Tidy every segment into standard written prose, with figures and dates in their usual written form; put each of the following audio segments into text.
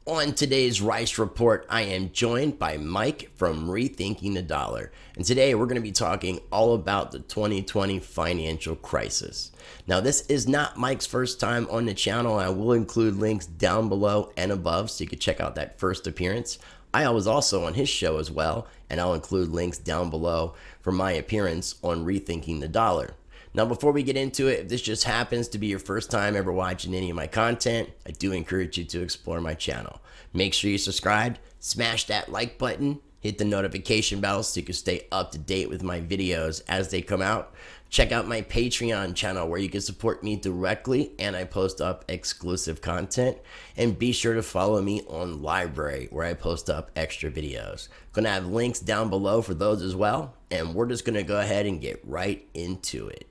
On today's Rice Report, I am joined by Mike from Rethinking the Dollar. And today we're going to be talking all about the 2020 financial crisis. Now, this is not Mike's first time on the channel. I will include links down below and above so you can check out that first appearance. I was also on his show as well, and I'll include links down below for my appearance on Rethinking the Dollar. Now, before we get into it, if this just happens to be your first time ever watching any of my content, I do encourage you to explore my channel. Make sure you subscribe, smash that like button, hit the notification bell so you can stay up to date with my videos as they come out. Check out my Patreon channel where you can support me directly and I post up exclusive content. And be sure to follow me on LBRY where I post up extra videos. Gonna have links down below for those as well. And we're just gonna go ahead and get right into it.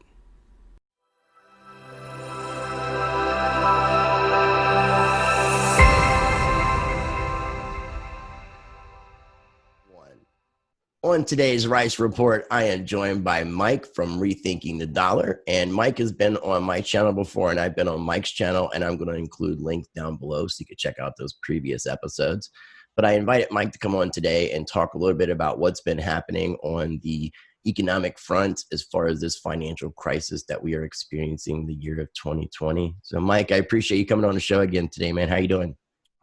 On today's Rice Report, I am joined by Mike from Rethinking the Dollar. And Mike has been on my channel before, and I've been on Mike's channel, and I'm going to include links down below so you can check out those previous episodes. But I invited Mike to come on today and talk a little bit about what's been happening on the economic front as far as this financial crisis that we are experiencing the year of 2020. So, Mike, I appreciate you coming on the show again today, man. How you doing?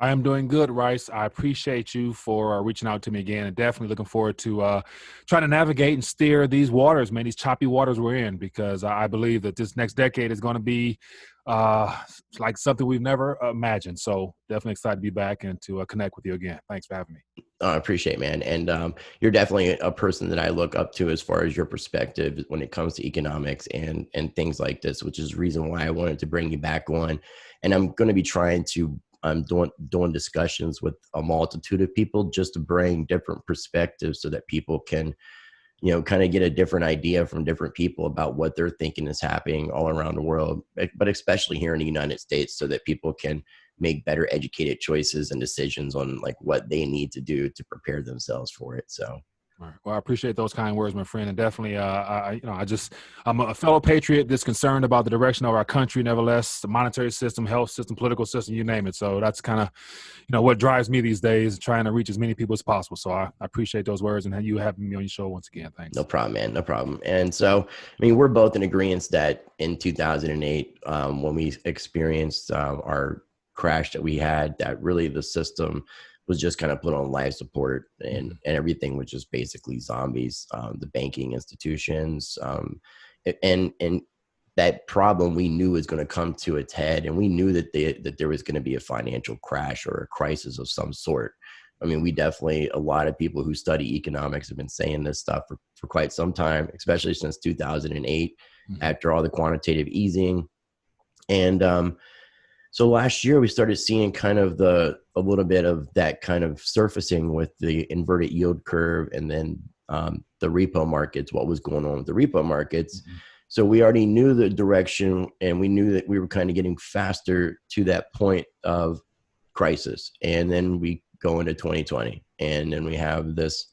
I am doing good, Rice. I appreciate you for reaching out to me again, and definitely looking forward to trying to navigate and steer these waters, man, these choppy waters we're in, because I believe that this next decade is going to be like something we've never imagined. So definitely excited to be back and to connect with you again. Thanks for having me. I appreciate it, man. And you're definitely a person that I look up to as far as your perspective when it comes to economics and things like this, which is the reason why I wanted to bring you back on. And I'm going to be trying to I'm doing discussions with a multitude of people just to bring different perspectives so that people can, kind of get a different idea from different people about what they're thinking is happening all around the world, but especially here in the United States, so that people can make better educated choices and decisions on like what they need to do to prepare themselves for it. So. All right. Well, I appreciate those kind words, my friend, and definitely, I'm a fellow patriot that's concerned about the direction of our country. Nevertheless, the monetary system, health system, political system, you name it. So that's kind of, what drives me these days, trying to reach as many people as possible. So I appreciate those words and you having me on your show once again. Thanks. No problem, man. No problem. And so, we're both in agreement that in 2008, when we experienced our crash that we had, that really the system was just kind of put on life support and everything was just basically zombies, the banking institutions, and that problem we knew was going to come to its head, and we knew that there was going to be a financial crash or a crisis of some sort. We definitely, a lot of people who study economics have been saying this stuff for quite some time, especially since 2008, after all the quantitative easing. And so last year we started seeing kind of a little bit of that kind of surfacing with the inverted yield curve, and then the repo markets, what was going on with the repo markets. So we already knew the direction, and we knew that we were kind of getting faster to that point of crisis. And then we go into 2020, and then we have this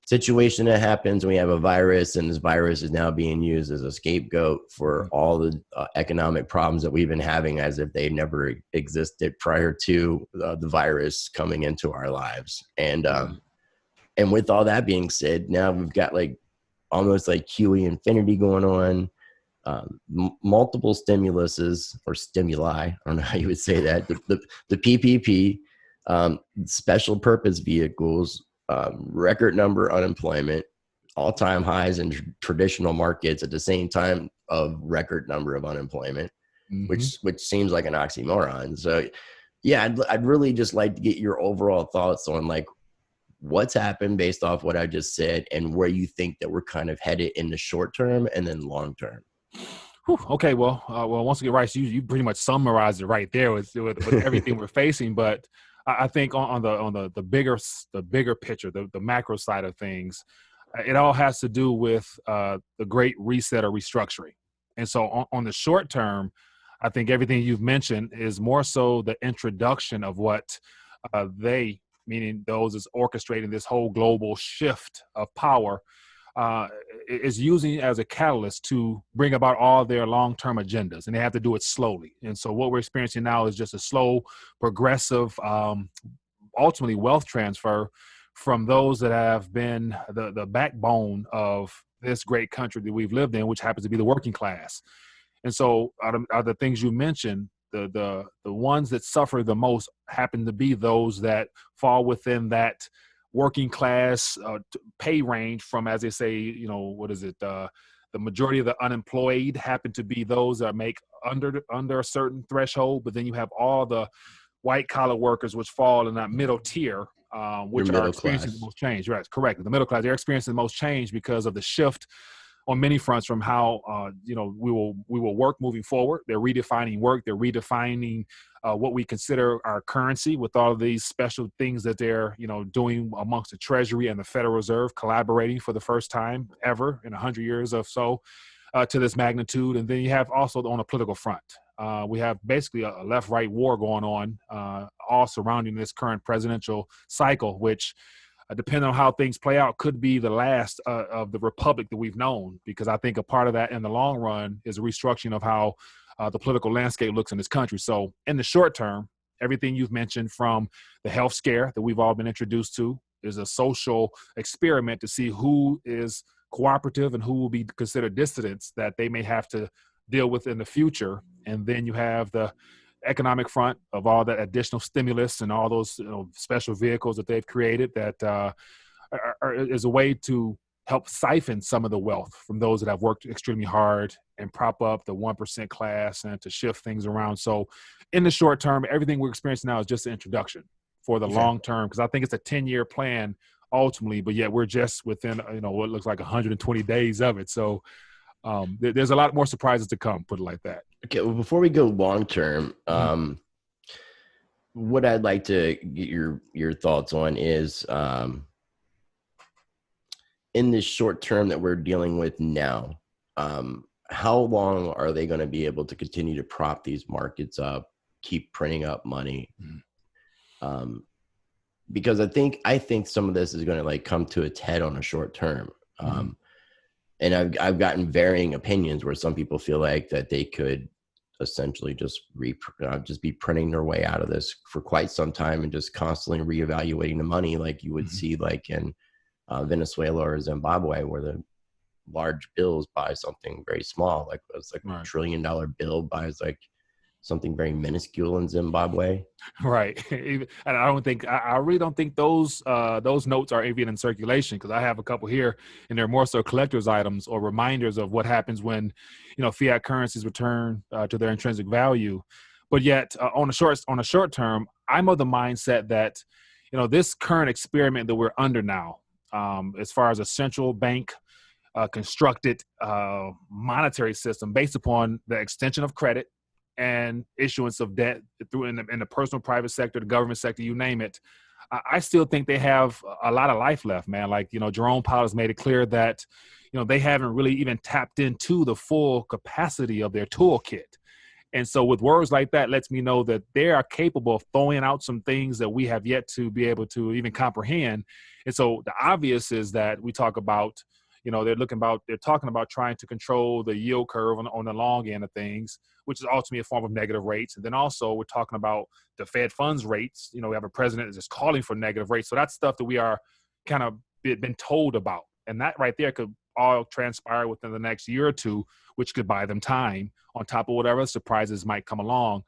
situation that happens. We have a virus, and this virus is now being used as a scapegoat for all the economic problems that we've been having, as if they never existed prior to the virus coming into our lives. And with all that being said, now we've got like almost like QE infinity going on, multiple stimuluses or stimuli. I don't know how you would say that. The PPP, special purpose vehicles, record number unemployment, all-time highs in traditional markets at the same time of record number of unemployment, which seems like an oxymoron. So yeah, I'd really just like to get your overall thoughts on like what's happened based off what I just said, and where you think that we're kind of headed in the short term and then long term. Okay, well, once again, Rice, you pretty much summarized it right there with everything we're facing. But I think on the bigger picture, the macro side of things, it all has to do with the great reset or restructuring. And so on the short term, I think everything you've mentioned is more so the introduction of what meaning those is orchestrating this whole global shift of power, is using as a catalyst to bring about all their long-term agendas, and they have to do it slowly. And so what we're experiencing now is just a slow, progressive, ultimately wealth transfer from those that have been the backbone of this great country that we've lived in, which happens to be the working class. And so out of the things you mentioned, the ones that suffer the most happen to be those that fall within that working class pay range from, as they say, you know, what is it? The majority of the unemployed happen to be those that make under a certain threshold, but then you have all the white collar workers, which fall in that middle tier, which are experiencing the most change. Right, correct. The middle class, they're experiencing the most change because of the shift on many fronts from how you know, we will work moving forward. They're redefining work. They're redefining what we consider our currency, with all of these special things that they're, you know, doing amongst the Treasury and the Federal Reserve, collaborating for the first time ever in 100 years or so to this magnitude. And then you have also on a political front, we have basically a left-right war going on, all surrounding this current presidential cycle, which, depending on how things play out, could be the last of the republic that we've known, because I think a part of that in the long run is a restructuring of how the political landscape looks in this country. So in the short term, everything you've mentioned, from the health scare that we've all been introduced to, is a social experiment to see who is cooperative and who will be considered dissidents that they may have to deal with in the future. And then you have the economic front of all that additional stimulus and all those, you know, special vehicles that they've created that is a way to help siphon some of the wealth from those that have worked extremely hard and prop up the 1% class and to shift things around. So in the short term, everything we're experiencing now is just an introduction for the long term, because I think it's a 10-year plan ultimately, but yet we're just within, you know, what looks like 120 days of it. So there's a lot more surprises to come, put it like that. Okay, well, before we go long term, what I'd like to get your thoughts on is, in this short term that we're dealing with now, how long are they going to be able to continue to prop these markets up, keep printing up money? Because I think some of this is going to like come to its head on a short term. And I've gotten varying opinions where some people feel like that they could essentially just be printing their way out of this for quite some time and just constantly reevaluating the money, like you would see like in Venezuela or Zimbabwe, where the large bills buy something very small, like it's like $1 trillion bill buys like something very minuscule in Zimbabwe. Right. And I really don't think those notes are even in circulation, because I have a couple here, and they're more so collector's items or reminders of what happens when, you know, fiat currencies return to their intrinsic value. But yet on a short term, I'm of the mindset that, you know, this current experiment that we're under now, as far as a central bank constructed monetary system based upon the extension of credit and issuance of debt through in the personal private sector, the government sector, you name it, I still think they have a lot of life left, man. Like, you know, Jerome Powell has made it clear that, you know, they haven't really even tapped into the full capacity of their toolkit. And so with words like that, lets me know that they are capable of throwing out some things that we have yet to be able to even comprehend. And so the obvious is that we talk about, you know, they're talking about trying to control the yield curve on the long end of things, which is ultimately a form of negative rates. And then also we're talking about the Fed funds rates. You know, we have a president that's just calling for negative rates. So that's stuff that we are kind of been told about. And that right there could all transpire within the next year or two, which could buy them time on top of whatever surprises might come along.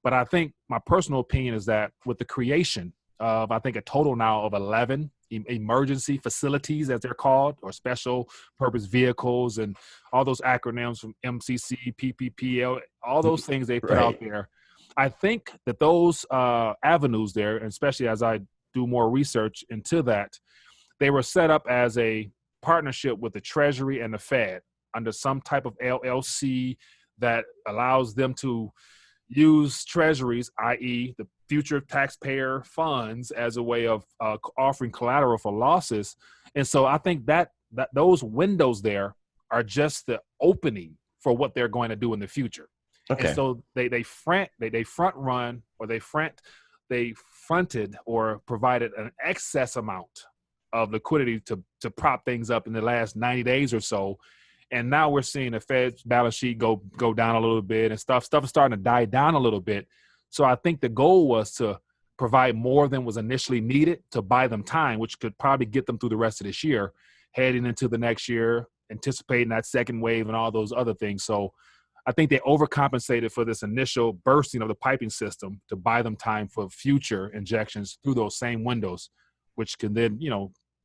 But I think my personal opinion is that with the creation of, I think, a total now of 11 emergency facilities, as they're called, or special purpose vehicles, and all those acronyms from MCC, PPPL, all those things they put out there. I think that those avenues there, and especially as I do more research into that, they were set up as a partnership with the Treasury and the Fed under some type of LLC that allows them to use treasuries, i.e. the future taxpayer funds, as a way of offering collateral for losses. And so I think that those windows there are just the opening for what they're going to do in the future. Okay. And so they fronted or provided an excess amount of liquidity to to prop things up in the last 90 days or so. And now we're seeing the Fed's balance sheet go down a little bit, and stuff is starting to die down a little bit. So I think the goal was to provide more than was initially needed to buy them time, which could probably get them through the rest of this year, heading into the next year, anticipating that second wave and all those other things. So I think they overcompensated for this initial bursting of the piping system to buy them time for future injections through those same windows, which can then,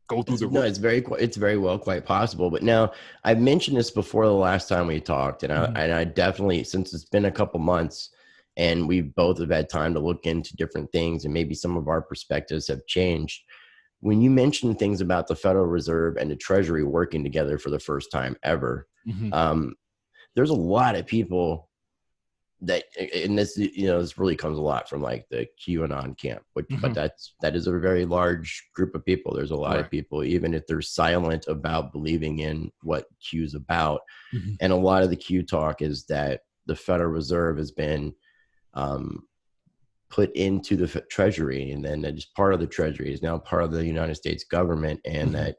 go through the. No, it's very well quite possible. But now, I've mentioned this before the last time we talked, and I definitely, since it's been a couple months and we both have had time to look into different things, and maybe some of our perspectives have changed. When you mentioned things about the Federal Reserve and the Treasury working together for the first time ever, there's a lot of people that, and this, this really comes a lot from like the QAnon camp, but that is a very large group of people. There's a lot of people, even if they're silent about believing in what Q's about. And a lot of the Q talk is that the Federal Reserve has been put into the Treasury, and then that just part of the Treasury is now part of the United States government, and that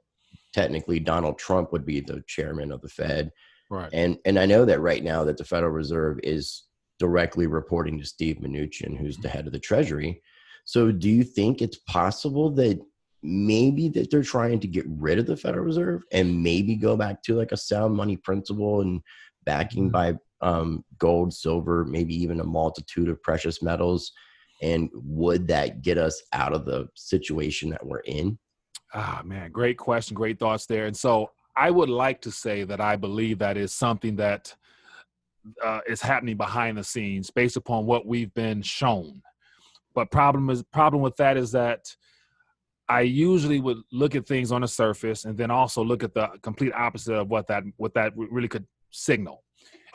technically Donald Trump would be the chairman of the Fed. Right. And I know that right now that the Federal Reserve is directly reporting to Steve Mnuchin, who's the head of the Treasury. So do you think it's possible that maybe that they're trying to get rid of the Federal Reserve and maybe go back to like a sound money principle and backing by gold, silver, maybe even a multitude of precious metals? And would that get us out of the situation that we're in? Ah, man, great question. Great thoughts there. And so I would like to say that I believe that is something that is happening behind the scenes based upon what we've been shown. But problem with that is that I usually would look at things on the surface and then also look at the complete opposite of what that really could signal.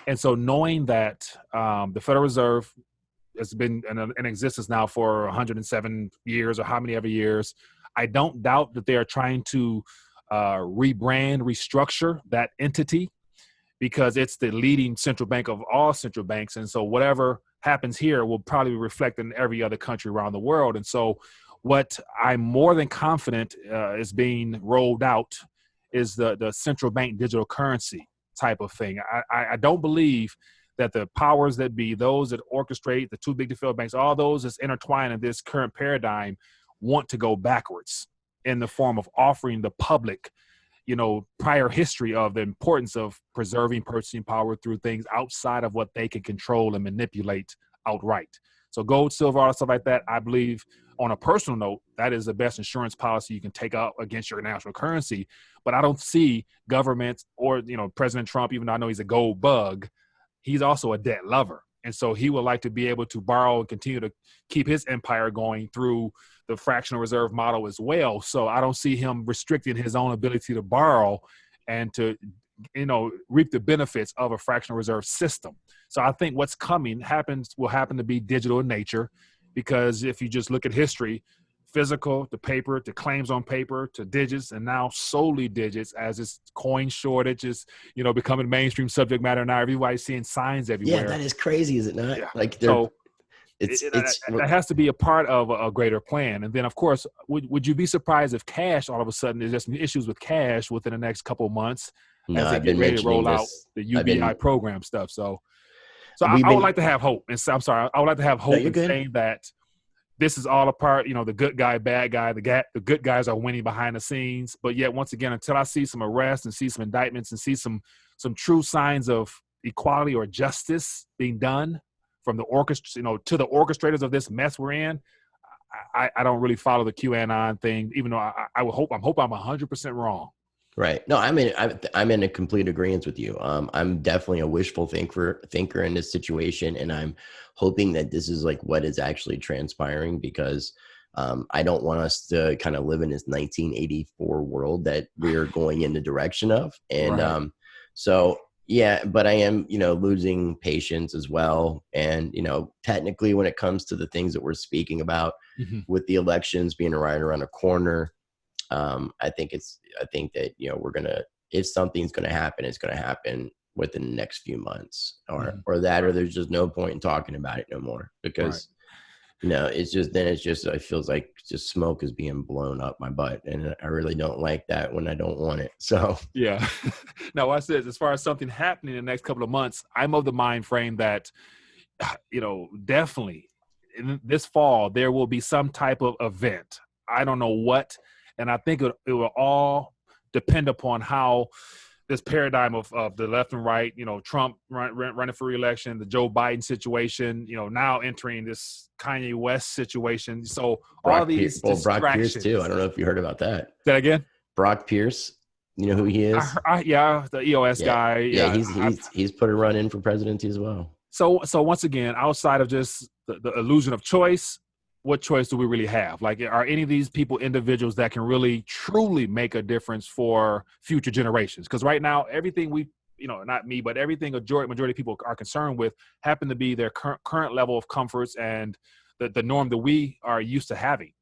And so knowing that the Federal Reserve has been in existence now for 107 years or how many ever years, I don't doubt that they are trying to rebrand, restructure that entity, because it's the leading central bank of all central banks. And so whatever happens here will probably reflect in every other country around the world. And so what I'm more than confident is being rolled out is the central bank digital currency type of thing. I don't believe that the powers that be, those that orchestrate the too big to fail banks, all those that's intertwined in this current paradigm, want to go backwards in the form of offering the public, prior history of the importance of preserving purchasing power through things outside of what they can control and manipulate outright. So gold, silver, all stuff like that, I believe on a personal note, that is the best insurance policy you can take out against your national currency. But I don't see governments or, President Trump, even though I know he's a gold bug, he's also a debt lover. And so he would like to be able to borrow and continue to keep his empire going through the fractional reserve model as well. So I don't see him restricting his own ability to borrow and to, reap the benefits of a fractional reserve system. So I think what's coming will happen to be digital in nature, because if you just look at history, physical to paper to claims on paper to digits, and now solely digits as this coin shortage is, becoming mainstream subject matter now. Everybody's seeing signs everywhere. Yeah, that is crazy, is it not? Yeah. Like so that has to be a part of a greater plan. And then, of course, would you be surprised if cash all of a sudden there's just issues with cash within the next couple of months as they get ready to roll out the UBI program stuff? So I would like to have hope. And so, I'm sorry, I would like to have hope in saying that this is all a part, the good guy, bad guy, the good guys are winning behind the scenes. But yet, once again, until I see some arrests and see some indictments and see some true signs of equality or justice being done from the to the orchestrators of this mess we're in, I don't really follow the QAnon thing, even though I'm 100% wrong. Right. No, I'm in a complete agreement with you. I'm definitely a wishful thinker in this situation, and I'm hoping that this is like what is actually transpiring, because I don't want us to kind of live in this 1984 world that we're going in the direction of. And so, yeah, but I am, losing patience as well. And, technically when it comes to the things that we're speaking about with the elections being right around the corner, I think that, if something's going to happen, it's going to happen within the next few months or there's just no point in talking about it no more, because it's just, then it's just, it feels like just smoke is being blown up my butt. And I really don't like that when I don't want it. So Yeah. Now, I said, as far as something happening in the next couple of months, I'm of the mind frame that, definitely in this fall, there will be some type of event. I don't know what. And I think it will all depend upon how this paradigm of the left and right, Trump running for re-election, the Joe Biden situation, now entering this Kanye West situation. So all these Brock Pierce distractions. too. I don't know if you heard about that. Say that again? Brock Pierce, you know who he is? Yeah, the EOS guy. Yeah, he's put a run in for presidency as well. So once again, outside of just the illusion of choice, what choice do we really have? Like, are any of these people individuals that can really, truly make a difference for future generations? Because right now, everything we, not me, but everything majority of people are concerned with happen to be their current level of comforts and the norm that we are used to having.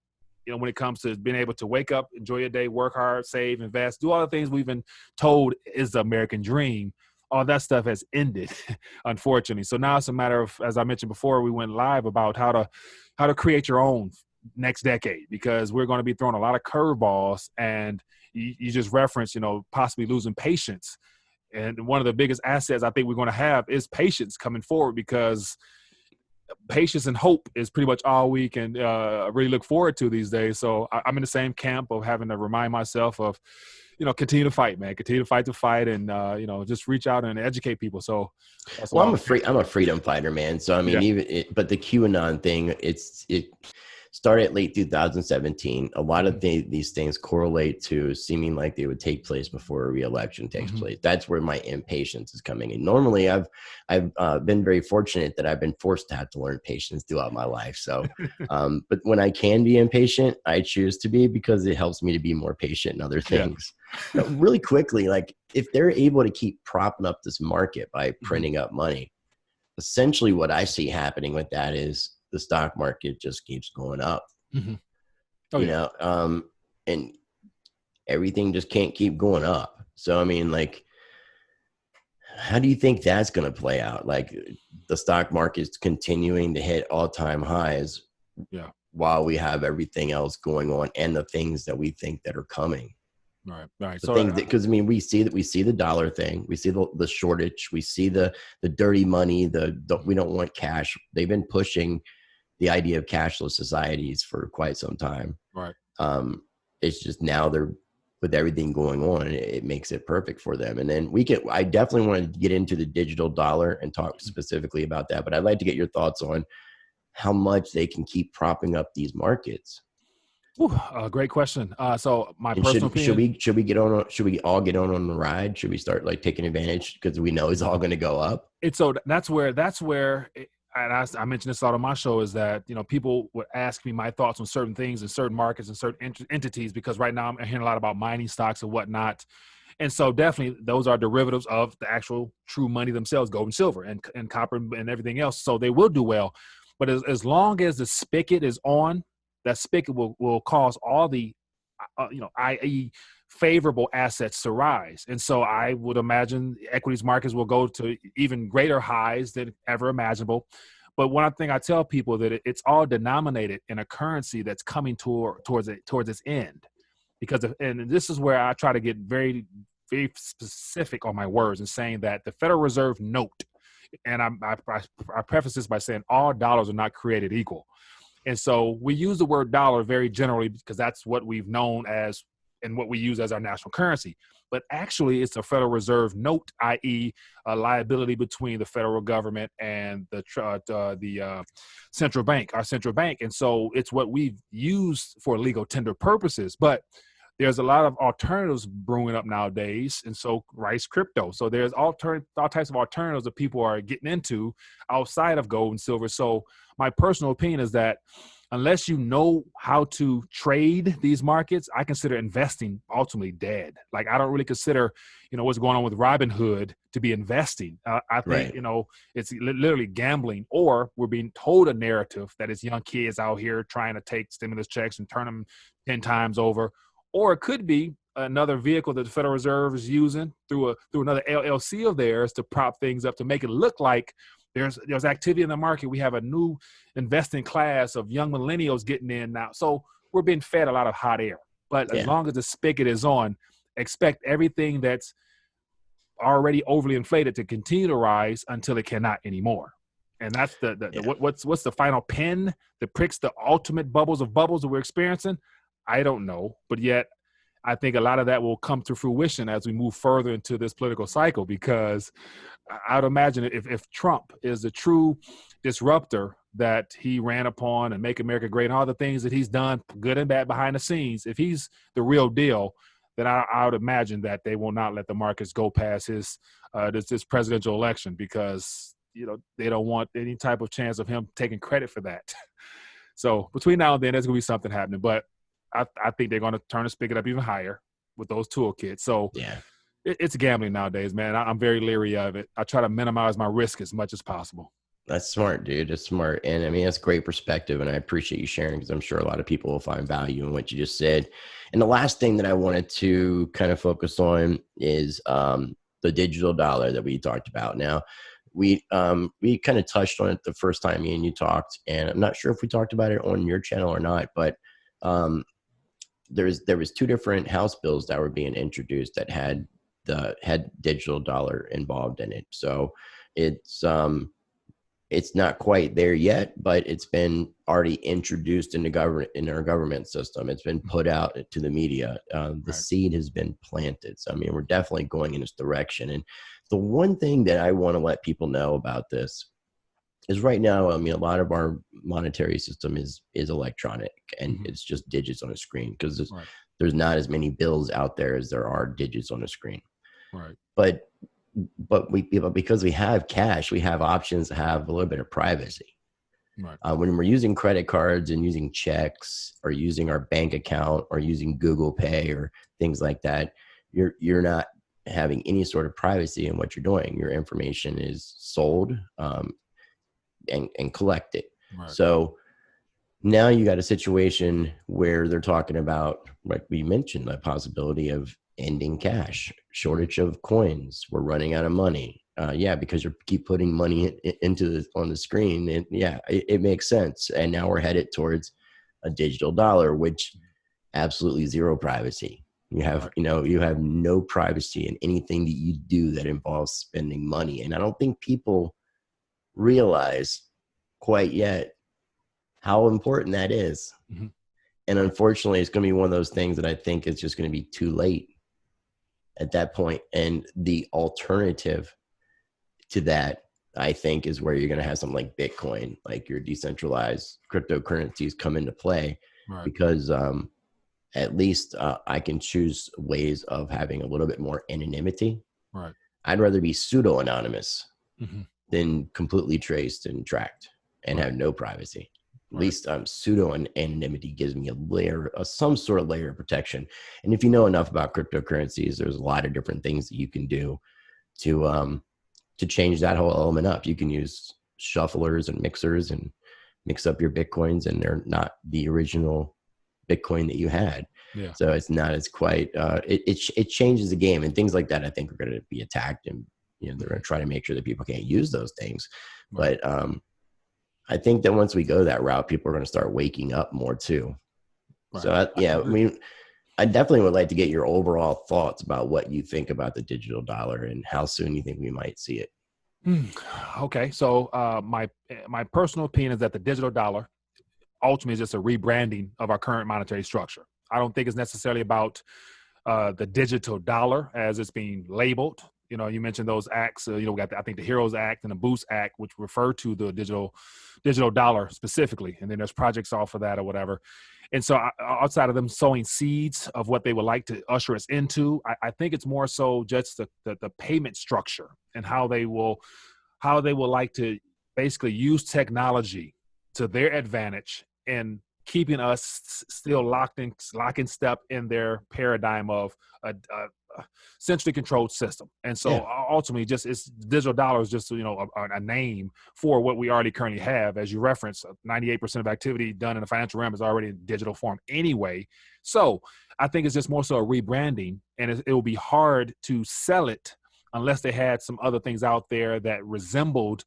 When it comes to being able to wake up, enjoy your day, work hard, save, invest, do all the things we've been told is the American dream. All that stuff has ended, unfortunately. So now it's a matter of, as I mentioned before, we went live about how to create your own next decade, because we're going to be throwing a lot of curveballs, and you just referenced, possibly losing patience. And one of the biggest assets I think we're going to have is patience coming forward, because patience and hope is pretty much all we can really look forward to these days. So I'm in the same camp of having to remind myself of, continue to fight, man. Continue to fight the fight, and just reach out and educate people. So, I'm a freedom fighter, man. So I mean, but the QAnon thing, it started late 2017. A lot of these things correlate to seeming like they would take place before a re-election takes place. That's where my impatience is coming in. Normally, I've been very fortunate that I've been forced to have to learn patience throughout my life. So, but when I can be impatient, I choose to be, because it helps me to be more patient in other things. Really quickly, like, if they're able to keep propping up this market by printing up money, essentially what I see happening with that is the stock market just keeps going up. And everything just can't keep going up. So I mean, like, how do you think that's going to play out? Like, the stock market's continuing to hit all-time highs, while we have everything else going on, and the things that we think that are coming. Right. So things because I mean, we see the dollar thing, we see the shortage, we see the dirty money, the we don't want cash. They've been pushing the idea of cashless societies for quite some time. Right. It's just now they're, with everything going on, it makes it perfect for them. And then I definitely want to get into the digital dollar and talk specifically about that. But I'd like to get your thoughts on how much they can keep propping up these markets. Great question. So my personal opinion, should we all get on the ride? Should we start like taking advantage, because we know it's all going to go up? That's where and I mentioned this out on my show, is that, people would ask me my thoughts on certain things in certain markets and certain entities, because right now I'm hearing a lot about mining stocks and whatnot. And so definitely those are derivatives of the actual true money themselves, gold and silver and copper and everything else. So they will do well. But as long as the spigot is on, that spigot will cause all the, i.e. favorable assets to rise. And so I would imagine equities markets will go to even greater highs than ever imaginable. But one thing I tell people, that it's all denominated in a currency that's coming towards its end. And this is where I try to get very, very specific on my words, and saying that the Federal Reserve note, and I preface this by saying all dollars are not created equal. And so we use the word dollar very generally, because that's what we've known as and what we use as our national currency. But actually, it's a Federal Reserve note, i.e. a liability between the federal government and the central bank, our central bank. And so it's what we've used for legal tender purposes. But there's a lot of alternatives brewing up nowadays, and so rice crypto. So there's all types of alternatives that people are getting into outside of gold and silver. So my personal opinion is that unless you know how to trade these markets, I consider investing ultimately dead. Like, I don't really consider, what's going on with Robinhood to be investing. I think, it's literally gambling, or we're being told a narrative that it's young kids out here trying to take stimulus checks and turn them 10 times over. Or it could be another vehicle that the Federal Reserve is using through another LLC of theirs to prop things up, to make it look like There's activity in the market. We have a new investing class of young millennials getting in now. So we're being fed a lot of hot air. But as long as the spigot is on, expect everything that's already overly inflated to continue to rise until it cannot anymore. And that's what's the final pin that pricks the ultimate bubbles of bubbles that we're experiencing? I don't know. But yet I think a lot of that will come to fruition as we move further into this political cycle, because I would imagine if Trump is the true disruptor that he ran upon and make America great and all the things that he's done, good and bad behind the scenes, if he's the real deal, then I would imagine that they will not let the markets go past his this presidential election, because they don't want any type of chance of him taking credit for that. So between now and then, there's going to be something happening. But I think they're going to turn the spigot up even higher with those toolkits. So it's gambling nowadays, man. I'm very leery of it. I try to minimize my risk as much as possible. That's smart, dude. That's smart. And I mean, that's great perspective. And I appreciate you sharing, because I'm sure a lot of people will find value in what you just said. And the last thing that I wanted to kind of focus on is the digital dollar that we talked about. Now, we kind of touched on it the first time me and you talked, and I'm not sure if we talked about it on your channel or not, but there was two different House bills that were being introduced that had digital dollar involved in it. So it's not quite there yet, but it's been already introduced in our government system. It's been put out to the media. The seed has been planted. So, I mean, we're definitely going in this direction. And the one thing that I want to let people know about this is right now, I mean, a lot of our monetary system is electronic, and it's just digits on a screen, because there's not as many bills out there as there are digits on a screen. Right. But because we have cash, we have options to have a little bit of privacy. Right. When we're using credit cards and using checks, or using our bank account, or using Google Pay or things like that, you're not having any sort of privacy in what you're doing. Your information is sold and collected. Right. So now you got a situation where they're talking about, like we mentioned, the possibility of ending cash, shortage of coins. We're running out of money. Because you keep putting money on the screen. And it makes sense. And now we're headed towards a digital dollar, which absolutely zero privacy. You have no privacy in anything that you do that involves spending money. And I don't think people realize quite yet how important that is. Mm-hmm. And unfortunately, it's going to be one of those things that I think is just going to be too late at that point. And the alternative to that, I think, is where you're going to have something like Bitcoin, like your decentralized cryptocurrencies come into play, because at least I can choose ways of having a little bit more anonymity. Right. I'd rather be pseudo-anonymous than completely traced and tracked and have no privacy. At least pseudo-anonymity gives me a layer, some sort of layer of protection. And if you know enough about cryptocurrencies, there's a lot of different things that you can do to change that whole element up. You can use shufflers and mixers and mix up your Bitcoins, and they're not the original Bitcoin that you had. Yeah. So it's not as quite, it changes the game, and things like that I think are going to be attacked, and they're going to try to make sure that people can't use those things. Right. But I think that once we go that route, people are going to start waking up more too. Right. So I definitely would like to get your overall thoughts about what you think about the digital dollar and how soon you think we might see it. Okay. So my personal opinion is that the digital dollar ultimately is just a rebranding of our current monetary structure. I don't think it's necessarily about the digital dollar as it's being labeled. You mentioned those acts. We got I think the Heroes Act and the Boost Act, which refer to the digital dollar specifically, and then there's projects off of that or whatever. And so outside of them sowing seeds of what they would like to usher us into, I think it's more so just the payment structure and how they will like to basically use technology to their advantage and keeping us still locked in step in their paradigm of a centrally controlled system. And so ultimately digital dollar is just, a name for what we already currently have. As you referenced, 98% of activity done in the financial realm is already in digital form anyway. So I think it's just more so a rebranding, and it will be hard to sell it unless they had some other things out there that resembled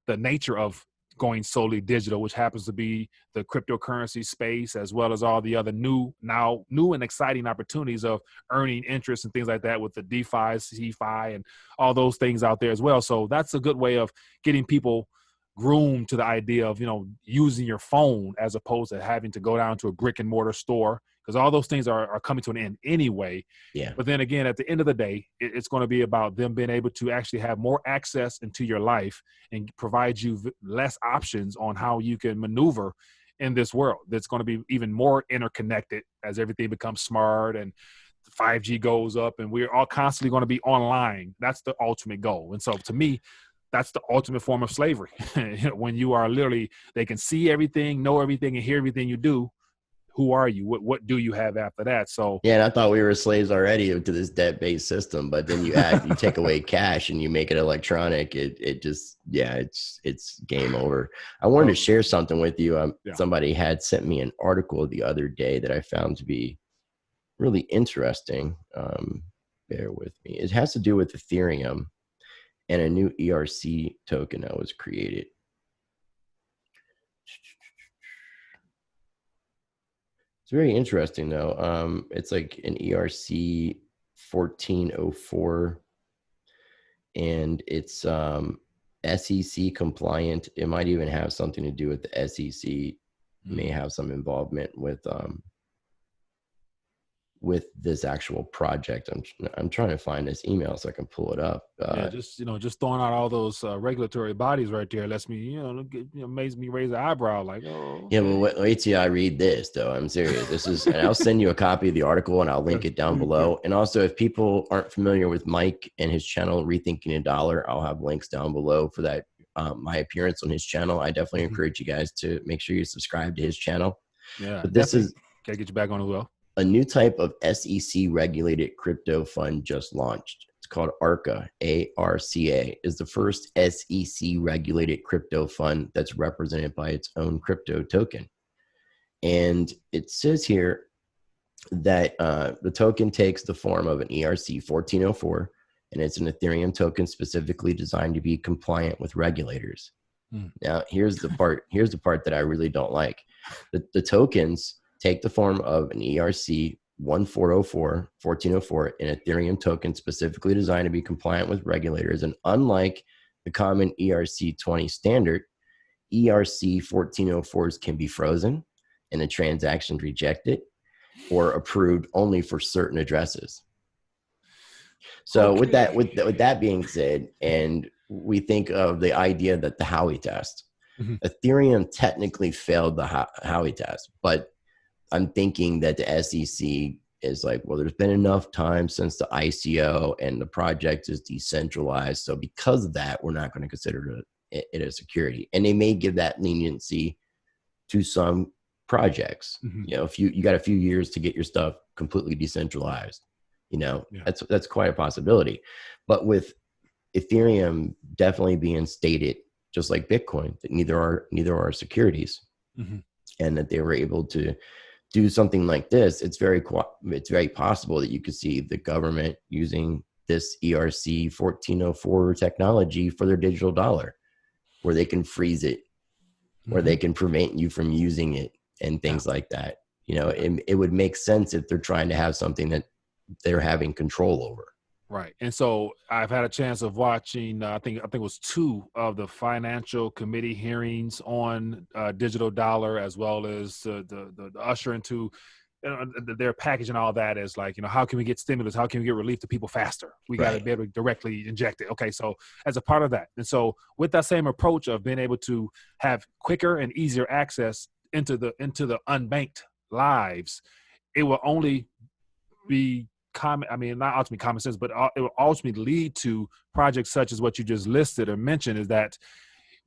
the nature of going solely digital, which happens to be the cryptocurrency space, as well as all the other new and exciting opportunities of earning interest and things like that with the DeFi, CeFi, and all those things out there as well. So that's a good way of getting people groomed to the idea of, using your phone as opposed to having to go down to a brick and mortar store, because all those things are coming to an end anyway. Yeah. But then again, at the end of the day, it's going to be about them being able to actually have more access into your life and provide you less options on how you can maneuver in this world that's going to be even more interconnected as everything becomes smart and 5G goes up and we're all constantly going to be online. That's the ultimate goal. And so to me, that's the ultimate form of slavery. When you are literally, they can see everything, know everything, and hear everything you do. Who are you? What do you have after that? So yeah, and I thought we were slaves already to this debt-based system, but then you take away cash and you make it electronic. It just, it's game over. I wanted to share something with you. Somebody had sent me an article the other day that I found to be really interesting. Bear with me. It has to do with Ethereum and a new ERC token that was created. It's very interesting though. It's like an ERC 1404 and it's SEC compliant. It might even have something to do with the SEC, may have some involvement with this actual project. I'm trying to find this email so I can pull it up. Just throwing out all those regulatory bodies right there lets me, makes me raise an eyebrow like, oh. Okay. Yeah, well, wait till I read this though. I'm serious. And I'll send you a copy of the article and I'll link it down below. And also, if people aren't familiar with Mike and his channel, Rethinking the Dollar, I'll have links down below for that. My appearance on his channel. I definitely encourage you guys to make sure you subscribe to his channel. Yeah, but this is gotta get you back on as well. A new type of SEC regulated crypto fund just launched. It's called ARCA, ARCA, is the first SEC regulated crypto fund that's represented by its own crypto token. And it says here that the token takes the form of an ERC 1404, and it's an Ethereum token specifically designed to be compliant with regulators. Now, here's the part that I really don't like. The tokens take the form of an ERC 1404, an Ethereum token specifically designed to be compliant with regulators. And unlike the common ERC 20 standard, ERC 1404s can be frozen and the transaction rejected or approved only for certain addresses. So with that being said, and we think of the idea that the Howey test, Ethereum technically failed the Howey test, but I'm thinking that the SEC is like, well, there's been enough time since the ICO and the project is decentralized. So because of that, we're not going to consider it a security. And they may give that leniency to some projects. If you got a few years to get your stuff completely decentralized, that's quite a possibility. But with Ethereum definitely being stated, just like Bitcoin, that neither are securities, and that they were able to do something like this, it's very possible that you could see the government using this ERC 1404 technology for their digital dollar, where they can freeze it, where they can prevent you from using it and things like that. It would make sense if they're trying to have something that they're having control over. Right. And so I've had a chance of watching, I think it was 2 of the financial committee hearings on digital dollar, as well as the usher into their package and all that is like, how can we get stimulus? How can we get relief to people faster? We got to be able to directly inject it. Okay. So as a part of that. And so with that same approach of being able to have quicker and easier access into the unbanked lives, it will only be not ultimately common sense, but it will ultimately lead to projects such as what you just listed or mentioned, is that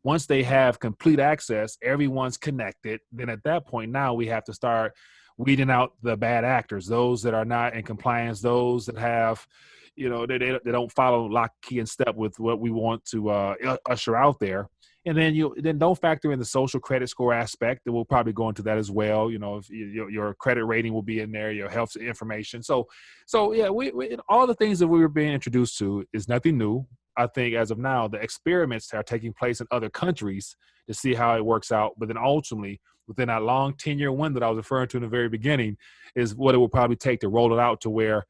once they have complete access, everyone's connected. Then at that point, now we have to start weeding out the bad actors, those that are not in compliance, those that have, they don't follow lock, key, and step with what we want to usher out there. And then don't factor in the social credit score aspect. That we'll probably go into that as well. If your credit rating will be in there, your health information. So yeah, we all the things that we were being introduced to is nothing new. I think as of now, the experiments are taking place in other countries to see how it works out. But then ultimately, within that long 10-year window that I was referring to in the very beginning, is what it will probably take to roll it out to where,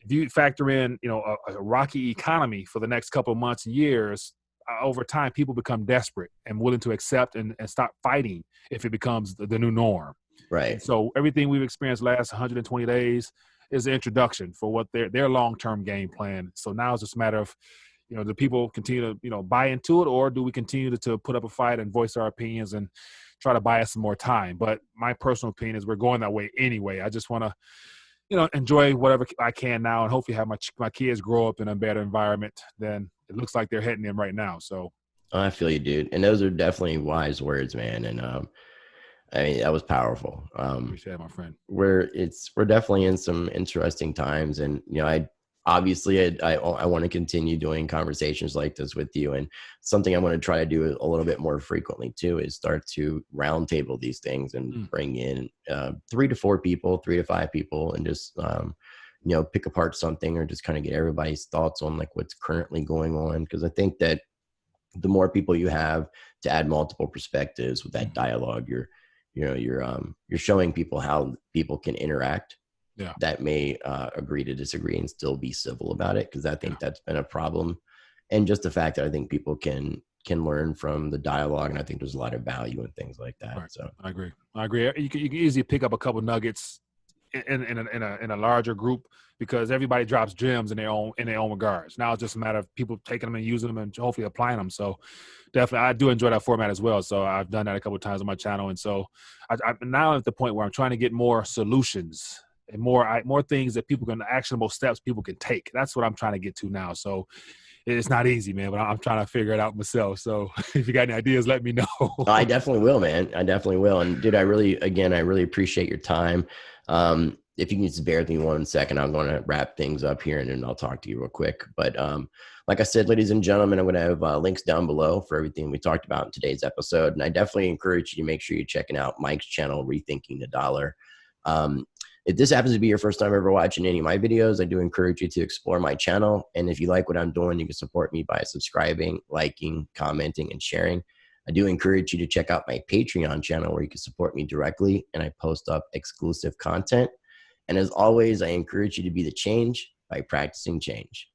if you factor in, a rocky economy for the next couple of months and years, over time, people become desperate and willing to accept and stop fighting if it becomes the new norm. Right. And so everything we've experienced last 120 days is the introduction for what their long-term game plan. So now it's just a matter of, do people continue to, buy into it, or do we continue to put up a fight and voice our opinions and try to buy us some more time? But my personal opinion is we're going that way anyway. I just want to, enjoy whatever I can now, and hopefully have my kids grow up in a better environment than it looks like they're heading in right now. So I feel you, dude. And those are definitely wise words, man. And I mean, that was powerful. Appreciate it, my friend. We're definitely in some interesting times, and I want to continue doing conversations like this with you. And something I want to try to do a little bit more frequently too is start to roundtable these things and bring in 3 to 4 people, 3 to 5 people, and just pick apart something, or just kind of get everybody's thoughts on like what's currently going on. Because I think that the more people you have to add multiple perspectives with that dialogue, you're showing people how people can interact. Yeah. That may agree to disagree and still be civil about it, because I think that's been a problem. And just the fact that I think people can learn from the dialogue, and I think there's a lot of value in things like that. Right. So I agree. You can easily pick up a couple nuggets in a larger group, because everybody drops gems in their own regards. Now it's just a matter of people taking them and using them and hopefully applying them. So definitely, I do enjoy that format as well. So I've done that a couple of times on my channel, and so I'm now at the point where I'm trying to get more solutions and more things that people can, actionable steps people can take. That's what I'm trying to get to now. So it's not easy, man, but I'm trying to figure it out myself. So if you got any ideas, let me know. I definitely will, man. I definitely will. And dude, I really appreciate your time. If you can just bear with me 1 second, I'm going to wrap things up here, and then I'll talk to you real quick. But like I said, ladies and gentlemen, I'm going to have links down below for everything we talked about in today's episode. And I definitely encourage you to make sure you're checking out Mike's channel, Rethinking the Dollar. If this happens to be your first time ever watching any of my videos, I do encourage you to explore my channel. And if you like what I'm doing, you can support me by subscribing, liking, commenting, and sharing. I do encourage you to check out my Patreon channel, where you can support me directly, and I post up exclusive content. And as always, I encourage you to be the change by practicing change.